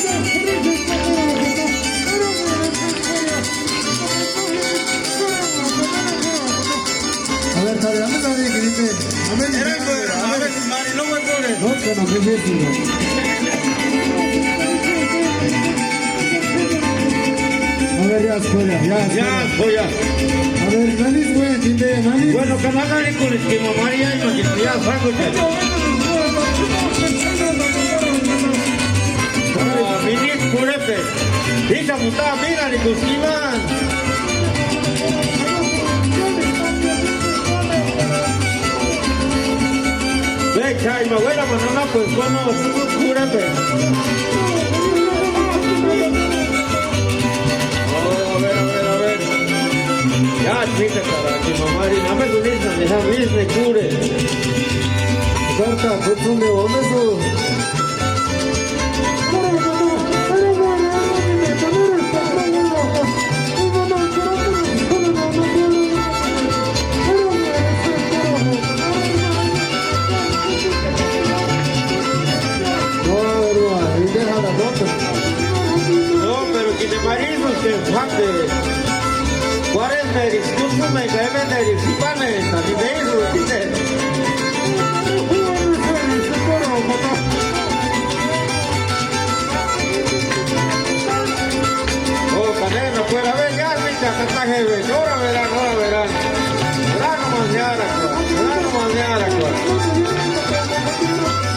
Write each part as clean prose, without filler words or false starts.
A ver, dale, dame la de grite. A ver, no me pone. No, que no me dice. A ver, ya, escuela, ya, escuela. A ver, Nanis, güey, dime, Nanis. Bueno, canal con el que mamaría y no que ya saco Minit Purepe, Isa Muta, mira, ni Kuskiman. Ve, Chay, mi abuela, manana, pues, bueno, Purepe. A ver. Ya, chica, para que mamá, y no me gusta, deja bien, cure. Corta, pues, un león, eso. No, pero que te mariscos que fuerte. ¿Cuál es el discurso? Me cae en el disipane, así me hizo, dice. Oh, canela, fuera, ver, ya, viste, acá está jefe. Ahora verán. Verano mañana,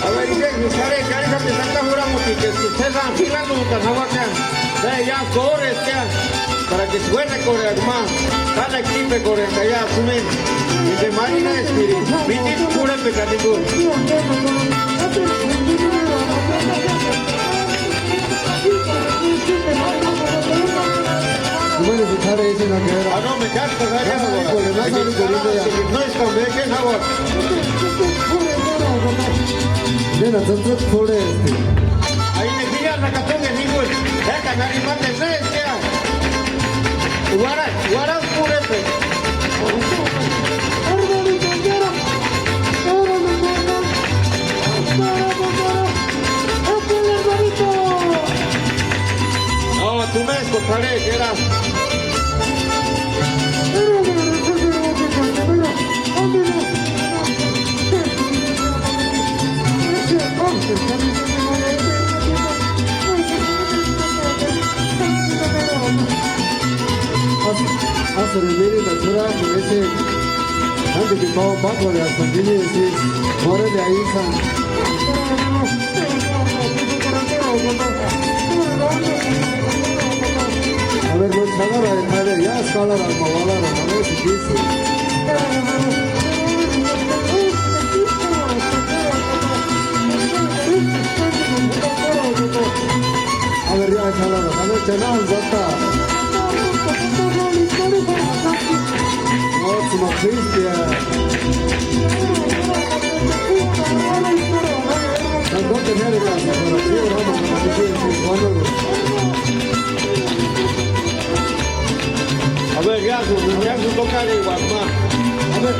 a ver, y que usaré, que ahorita te saca juramos que ustedes están filando un cazahuacán. Ya corres, ya, para que suene correr más. Cada equipo corre, ya, sumen. Y de marina espíritu, viniste pura pecadito. Bueno, si sale ese no queda. Ah, no, me casco, no es con que es agua. Nena, tanto pure. Ahí me pillan la catón de ningún. Deja, narimán de tres, ya. Guarda, purete. No, tú me escucharé, que era. Hacer el mire la chura que ese antes que pavo bajo de hasta que le decís ahora de ahí a ver, no chagarra de madre ya escala la mavala la mano si dice a ver ya escala la mano chana zata Ótima Cristian. Tanto tener la separación, vamos a decir, A ver, ya su toca de Guamá. a ver,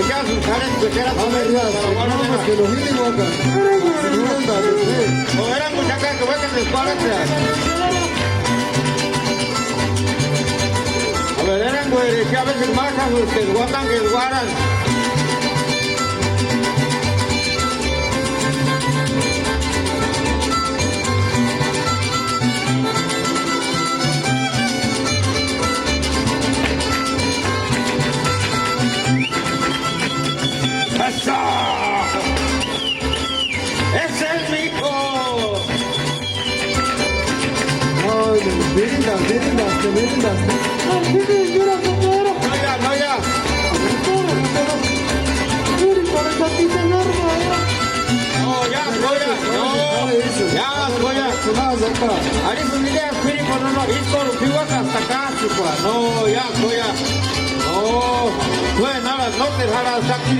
Ya su cara que era a ver, ya, vamos que los mínimos acá. No eran muchachas que vayan de escuela. A ver, eran güeyes que a veces bajan los que guardan que guardan. ¡Eso! ¡Es el mico! Ay, mirindas, que mirindas. No ya. No, ya, ahí su idea espíritu no, y por figuras hasta acá, no, ya. No, nada, no te jalas aquí.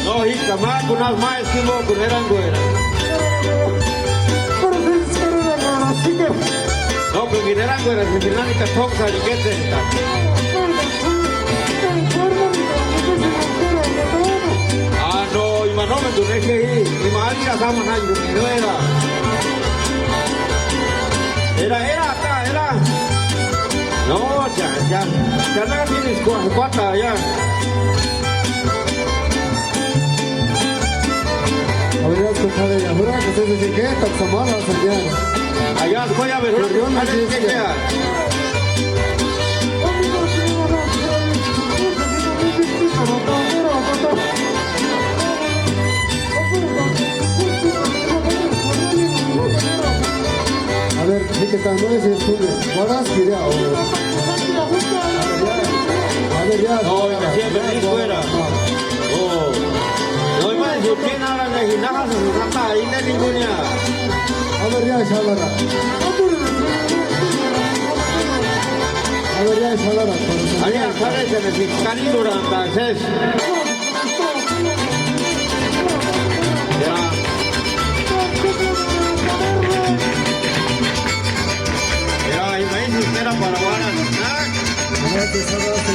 No, hija, más con las más que no, con eran güeras. No, pero que eran güeras, que no ni te toca, ni que te está. 처음에 또 내게 이 마을이라 가면 하지 좀 해라. Era acá, era. No, ya no tienes cuata ya. A ver, ya escuchale, ya jura que se dice que esta semana se llama. Allá, voy a ver, ¿qué queda? A ver, ¿qué tal? No es el tuyo. ¿Guardas que ya? A ver, ya. No, siempre ni fuera. Oh. No, más, yo quién habla de gimnasio, se canta ahí de ninguna. A ver, ya, Shalara. A ver, ya, Shalara. Allá, ¿sabes? Se me fiscaliza entonces. Ya. Era para varas. No, te sabes.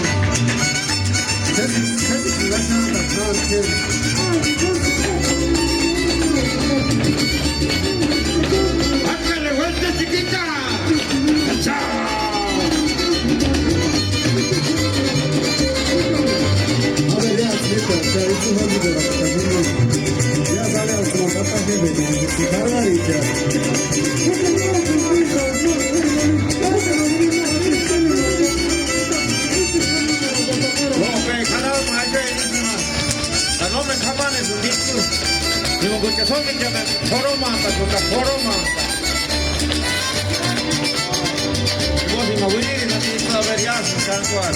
¡Hágale vuelta, chiquita! ¡Chao! A ver, ya, chiquita, ya sale a su papá que me se carga y ya. Digo, porque son que me foromata, porque foromata. Vos y me voy a ir, no tienes que ver ya, su santuar.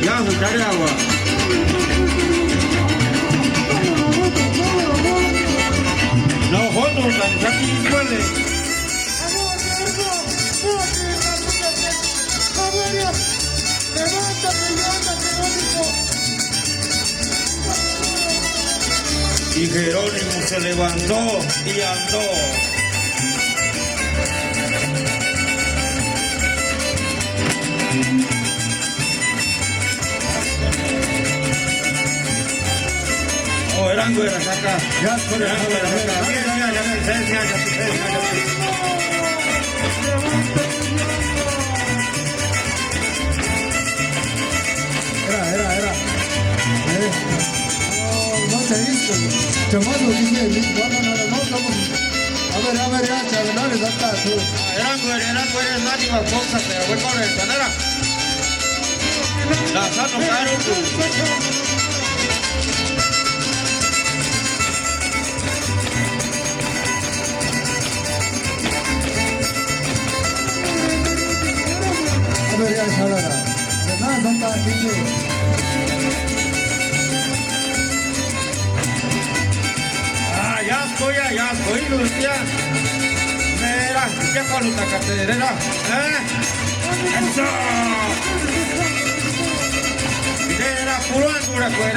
Ya, su agua. No, joder, no, aquí suele. Y Jerónimo se levantó y andó. Oh, eran güeras acá. Ya, con el Era. No te he visto. Chamado, dice, no, a ver, ya, charladores, hasta tú. Eran güeras, nadie más cosa, pero fue con el canera. La sano caro tú. A ver, ya, charladora. Nada, Santa, aquí. Ya estoy, Lucia. Mira, ¿qué con la catedrera? ¡Eso! Era puro andura, pues.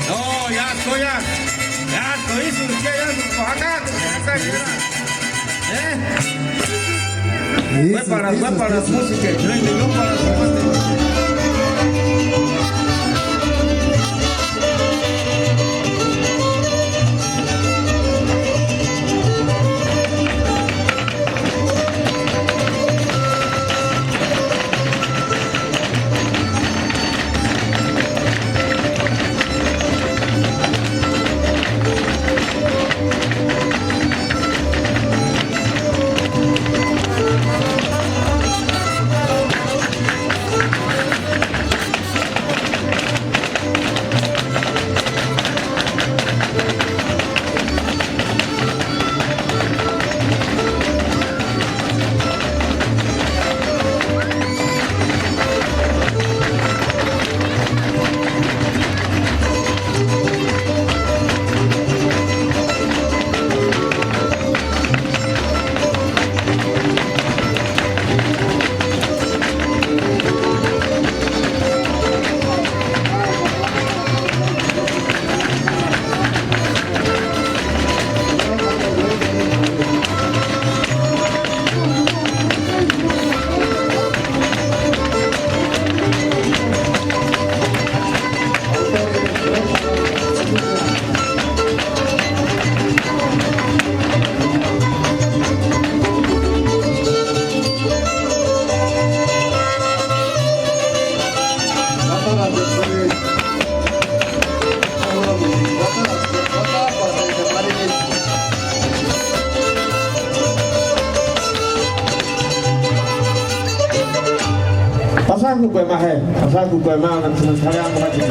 No, ya estoy, Lucia, ya estoy, acá, fue para la música, yo para la música. asaku kue mahe, asaku kue mahe dan sementara aku lagi.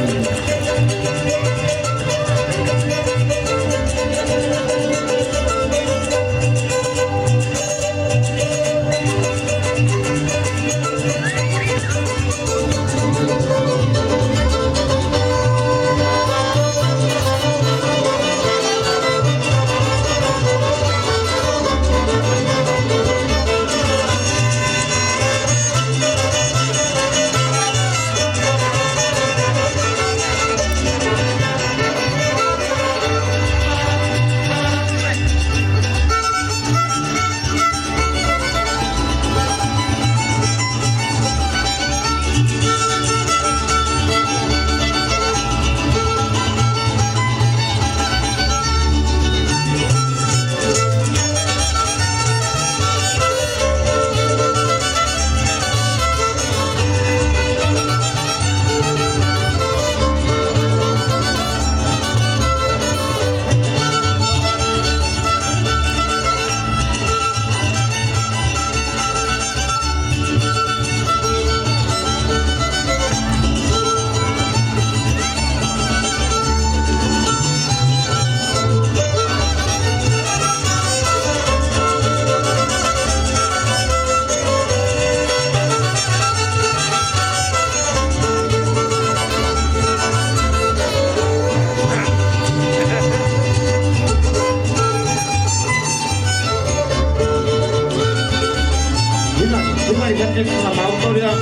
Una autoridad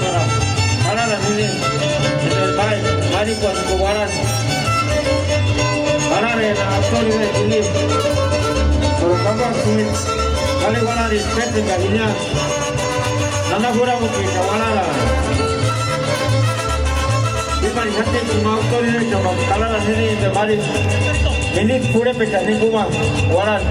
para la niña en el baile, marico en Cubarán, para la autoridad de Chile, pero cuando asumir, vale guardar el pete en Galiña, nada fuera porque Cabalara, y para gente una autoridad que para la niña en el baile, venir pure pecado en Cuba, Guarán.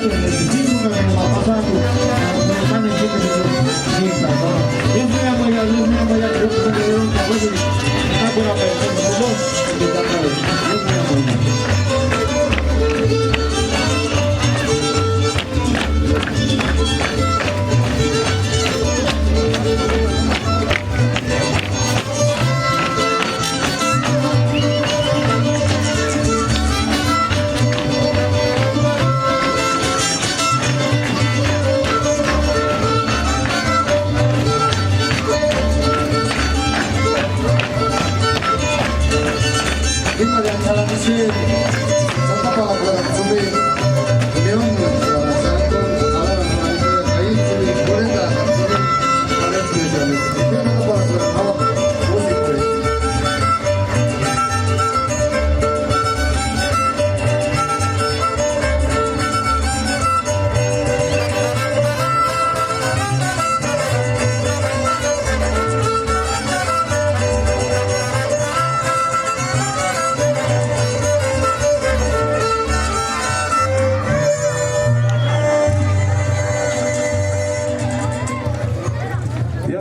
Dios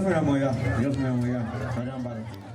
me amo ya, Dios me amo ya.